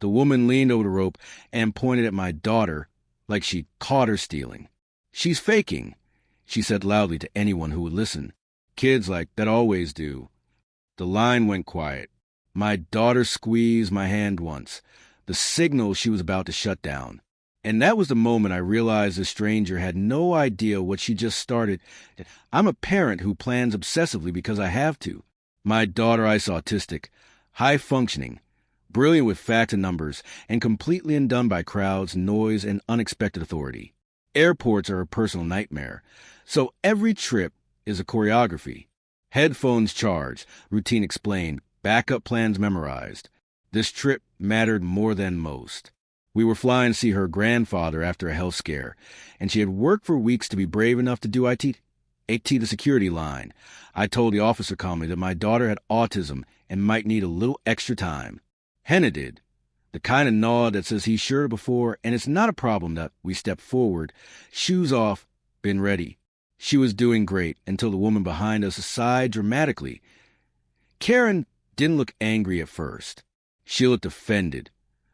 The woman leaned over the rope and pointed at my daughter like she'd caught her stealing. "She's faking," she said loudly to anyone who would listen. "Kids like that always do." The line went quiet. My daughter squeezed my hand once, the signal she was about to shut down. And that was the moment I realized the stranger had no idea what she just started. I'm a parent who plans obsessively because I have to. My daughter is autistic, high-functioning, brilliant with facts and numbers, and completely undone by crowds, noise, and unexpected authority. Airports are a personal nightmare, so every trip is a choreography. Headphones charged, routine explained, backup plans memorized. This trip mattered more than most. We were flying to see her grandfather after a health scare, and she had worked for weeks to be brave enough to do AT the security line. I told the officer calmly that my daughter had autism and might need a little extra time. Henna did, the kind of nod that says he's sure before, and it's not a problem that we step forward, shoes off, been ready. She was doing great until the woman behind us sighed dramatically. Karen didn't look angry at first. She looked offended.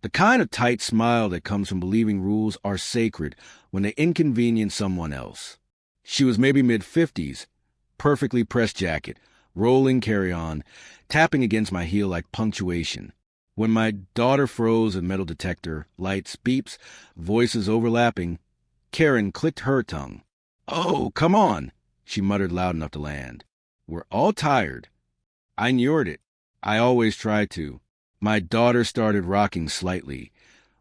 The kind of tight smile that comes from believing rules are sacred when they inconvenience someone else. She was maybe mid-50s, perfectly pressed jacket, rolling carry-on, tapping against my heel like punctuation. When my daughter froze a metal detector, lights, beeps, voices overlapping, Karen clicked her tongue. "Oh, come on," she muttered loud enough to land. "We're all tired." I ignored it. I always try to. My daughter started rocking slightly,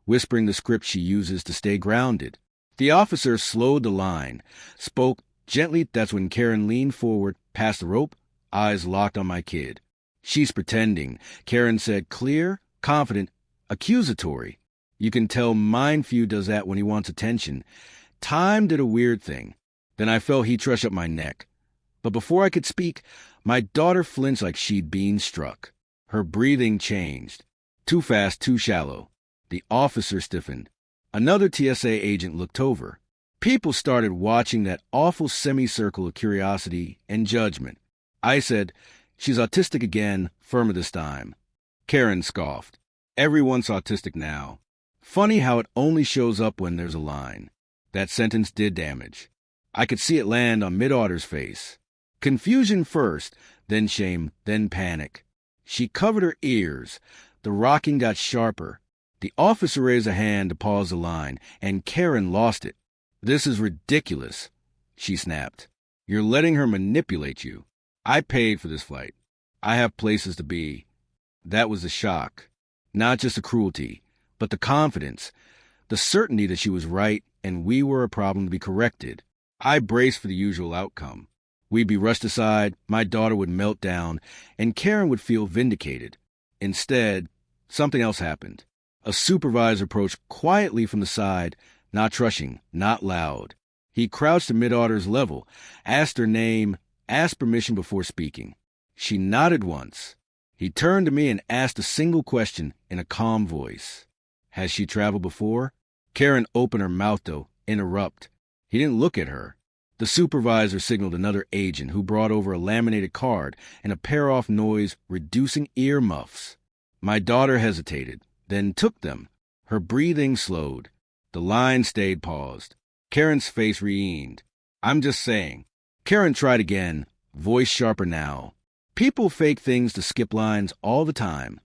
whispering the script she uses to stay grounded. The officer slowed the line, spoke gently. That's when Karen leaned forward, past the rope, eyes locked on my kid. "She's pretending," Karen said, clear, confident, accusatory. You can tell Mindfew does that when he wants attention. Time did a weird thing. Then I felt he trush up my neck. But before I could speak, my daughter flinched like she'd been struck. Her breathing changed. Too fast, too shallow. The officer stiffened. Another TSA agent looked over. People started watching that awful semicircle of curiosity and judgment. I said, "She's autistic again, firmer this time." Karen scoffed. "Everyone's autistic now. Funny how it only shows up when there's a line." That sentence did damage. I could see it land on Mid-Otter's face. Confusion first, then shame, then panic. She covered her ears. The rocking got sharper. The officer raised a hand to pause the line, and Karen lost it. "This is ridiculous," she snapped. "You're letting her manipulate you. I paid for this flight. I have places to be." That was the shock. Not just the cruelty, but the confidence, the certainty that she was right and we were a problem to be corrected. I braced for the usual outcome. We'd be rushed aside, my daughter would melt down, and Karen would feel vindicated. Instead, something else happened. A supervisor approached quietly from the side, not rushing, not loud. He crouched to Mid-Otter's level, asked her name, asked permission before speaking. She nodded once. He turned to me and asked a single question in a calm voice. "Has she traveled before?" Karen opened her mouth though, interrupt. He didn't look at her. The supervisor signaled another agent who brought over a laminated card and a pair of noise-reducing ear muffs. My daughter hesitated, then took them. Her breathing slowed. The line stayed paused. Karen's face re-eamed. "I'm just saying." Karen tried again, voice sharper now. People fake things to skip lines all the time.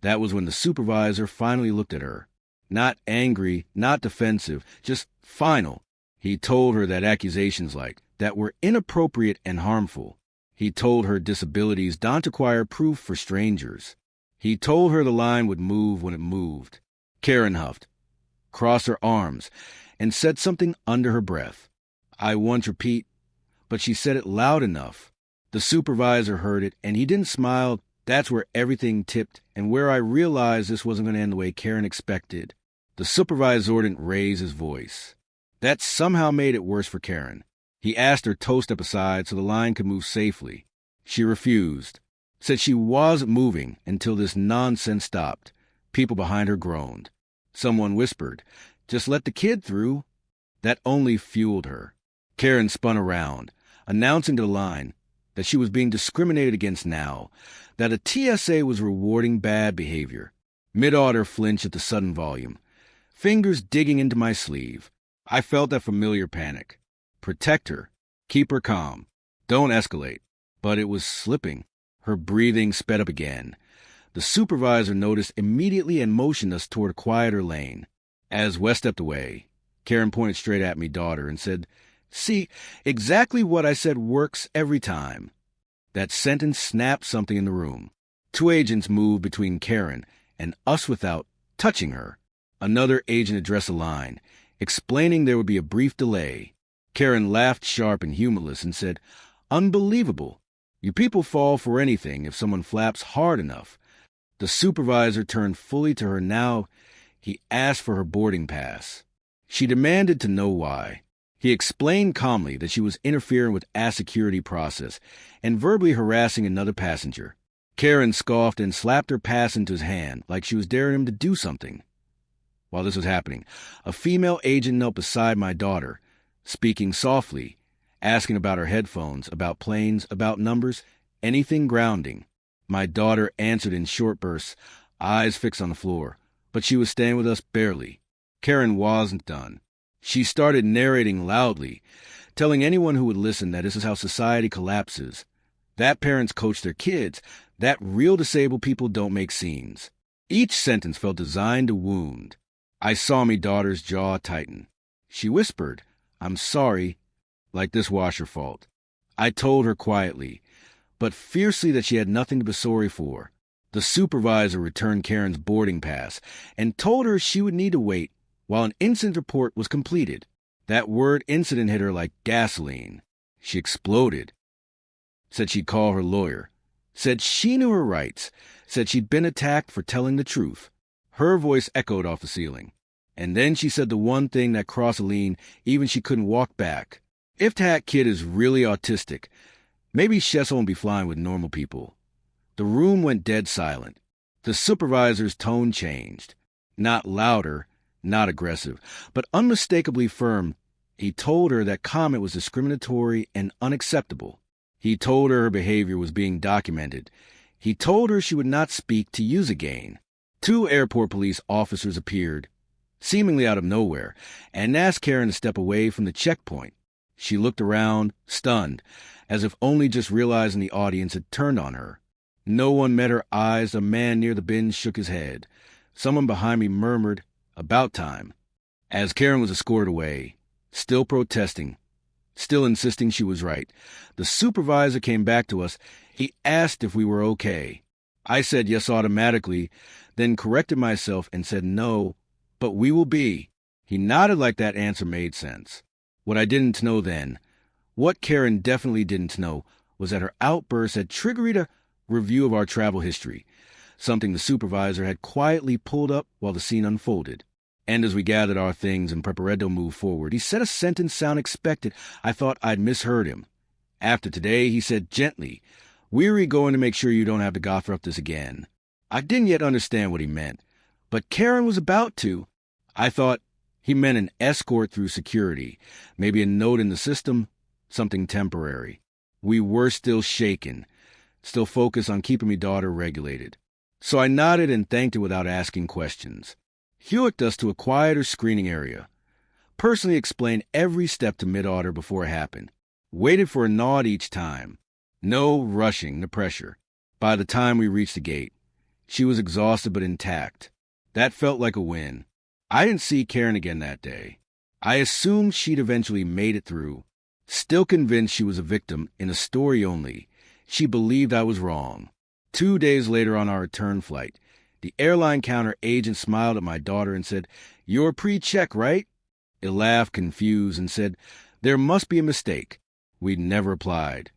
That was when the supervisor finally looked at her. Not angry, not defensive, just final. He told her that accusations like that were inappropriate and harmful. He told her disabilities don't require proof for strangers. He told her the line would move when it moved. Karen huffed, crossed her arms, and said something under her breath. I once repeat, but she said it loud enough. The supervisor heard it, and he didn't smile. That's where everything tipped, and where I realized this wasn't going to end the way Karen expected. The supervisor didn't raise his voice. That somehow made it worse for Karen. He asked her to step aside so the line could move safely. She refused, said she wasn't moving until this nonsense stopped. People behind her groaned. Someone whispered, "Just let the kid through." That only fueled her. Karen spun around, announcing to the line that she was being discriminated against now, that a TSA was rewarding bad behavior. Mid-order flinched at the sudden volume, fingers digging into my sleeve. I felt that familiar panic. Protect her. Keep her calm. Don't escalate. But it was slipping. Her breathing sped up again. The supervisor noticed immediately and motioned us toward a quieter lane. As Wes stepped away, Karen pointed straight at me, daughter, and said, "See, exactly what I said works every time." That sentence snapped something in the room. Two agents moved between Karen and us without touching her. Another agent addressed the line, explaining there would be a brief delay. Karen laughed sharp and humorless and said, "Unbelievable. You people fall for anything if someone flaps hard enough." The supervisor turned fully to her now. He asked for her boarding pass. She demanded to know why. He explained calmly that she was interfering with a security process and verbally harassing another passenger. Karen scoffed and slapped her pass into his hand like she was daring him to do something. While this was happening, a female agent knelt beside my daughter, speaking softly, asking about her headphones, about planes, about numbers, anything grounding. My daughter answered in short bursts, eyes fixed on the floor, but she was staying with us barely. Karen wasn't done. She started narrating loudly, telling anyone who would listen that this is how society collapses, that parents coach their kids, that real disabled people don't make scenes. Each sentence felt designed to wound. I saw my daughter's jaw tighten. She whispered, "I'm sorry," like this was her fault. I told her quietly, but fiercely, that she had nothing to be sorry for. The supervisor returned Karen's boarding pass and told her she would need to wait while an incident report was completed. That word incident hit her like gasoline. She exploded. Said she'd call her lawyer. Said she knew her rights. Said she'd been attacked for telling the truth. Her voice echoed off the ceiling. And then she said the one thing that crossed Aline even she couldn't walk back. If that kid is really autistic, maybe Shess won't be flying with normal people. The room went dead silent. The supervisor's tone changed. Not louder, not aggressive, but unmistakably firm. He told her that comment was discriminatory and unacceptable. He told her her behavior was being documented. He told her she would not speak to use again. 2 airport police officers appeared, seemingly out of nowhere, and asked Karen to step away from the checkpoint. She looked around, stunned, as if only just realizing the audience had turned on her. No one met her eyes. A man near the bin shook his head. Someone behind me murmured, "About time." As Karen was escorted away, still protesting, still insisting she was right, the supervisor came back to us. He asked if we were okay. I said yes automatically, then corrected myself and said no, but we will be. He nodded like that answer made sense. What I didn't know then, what Karen definitely didn't know, was that her outburst had triggered a review of our travel history, something the supervisor had quietly pulled up while the scene unfolded. And as we gathered our things and prepared moved forward, he said a sentence sound expected. I thought I'd misheard him. After today, he said gently, "We're going to make sure you don't have to go through this again." I didn't yet understand what he meant, but Karen was about to. I thought he meant an escort through security, maybe a note in the system, something temporary. We were still shaken, still focused on keeping my daughter regulated. So I nodded and thanked her without asking questions. Hewicked us to a quieter screening area. Personally explained every step to mid-order before it happened. Waited for a nod each time. No rushing the pressure. By the time we reached the gate, she was exhausted but intact. That felt like a win. I didn't see Karen again that day. I assumed she'd eventually made it through. Still convinced she was a victim in a story only. She believed I was wrong. 2 days later on our return flight, the airline counter agent smiled at my daughter and said, "You're pre-check, right?" It laughed, confused, and said, "There must be a mistake." We never replied.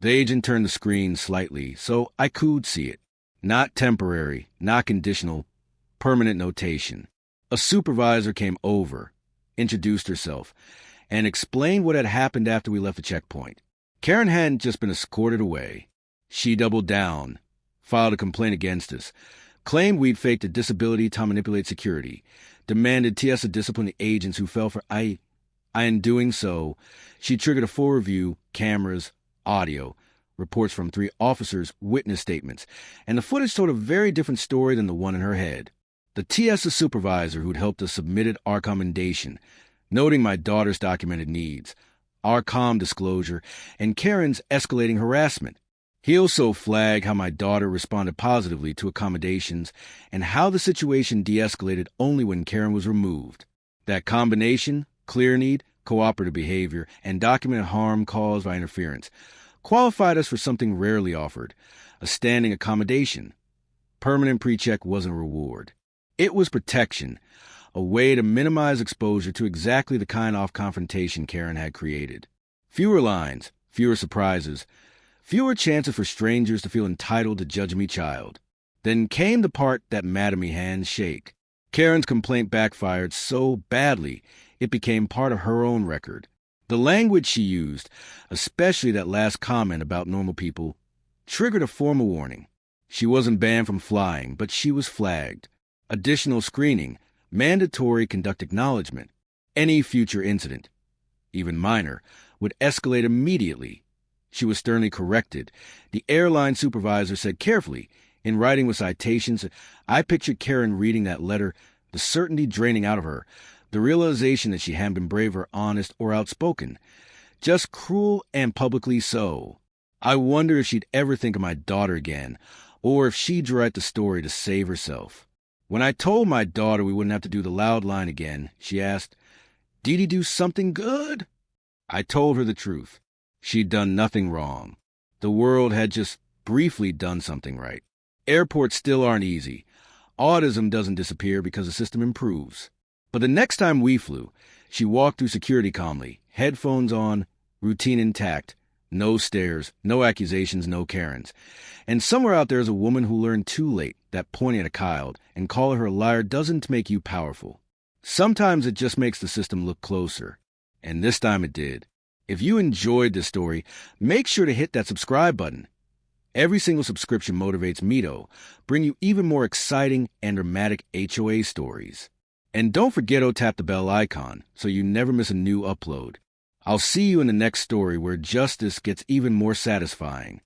The agent turned the screen slightly, so I could see it. Not temporary, not conditional, permanent notation. A supervisor came over, introduced herself, and explained what had happened after we left the checkpoint. Karen hadn't just been escorted away. She doubled down, filed a complaint against us, claimed we'd faked a disability to manipulate security, demanded TSA discipline the agents who fell for in doing so, she triggered a full review, cameras, audio, reports from 3 officers, witness statements, and the footage told a very different story than the one in her head. The TSA supervisor who'd helped us submitted our commendation, noting my daughter's documented needs, our calm disclosure, and Karen's escalating harassment. He also flagged how my daughter responded positively to accommodations and how the situation de-escalated only when Karen was removed. That combination, clear need, cooperative behavior, and documented harm caused by interference, qualified us for something rarely offered, a standing accommodation. Permanent pre-check wasn't a reward. It was protection, a way to minimize exposure to exactly the kind of confrontation Karen had created. Fewer lines, fewer surprises, fewer chances for strangers to feel entitled to judge me child. Then came the part that made me hands shake. Karen's complaint backfired so badly, it became part of her own record. The language she used, especially that last comment about normal people, triggered a formal warning. She wasn't banned from flying, but she was flagged. Additional screening, mandatory conduct acknowledgement. Any future incident, even minor, would escalate immediately. She was sternly corrected. The airline supervisor said carefully, in writing with citations, I pictured Karen reading that letter, the certainty draining out of her, the realization that she hadn't been brave or honest or outspoken, just cruel and publicly so. I wonder if she'd ever think of my daughter again, or if she'd write the story to save herself. When I told my daughter we wouldn't have to do the loud line again, she asked, "Did he do something good?" I told her the truth. She'd done nothing wrong. The world had just briefly done something right. Airports still aren't easy. Autism doesn't disappear because the system improves. But the next time we flew, she walked through security calmly, headphones on, routine intact, no stares, no accusations, no Karens. And somewhere out there is a woman who learned too late that pointing at a child and calling her a liar doesn't make you powerful. Sometimes it just makes the system look closer. And this time it did. If you enjoyed this story, make sure to hit that subscribe button. Every single subscription motivates me to bring you even more exciting and dramatic HOA stories. And don't forget to tap the bell icon so you never miss a new upload. I'll see you in the next story where justice gets even more satisfying.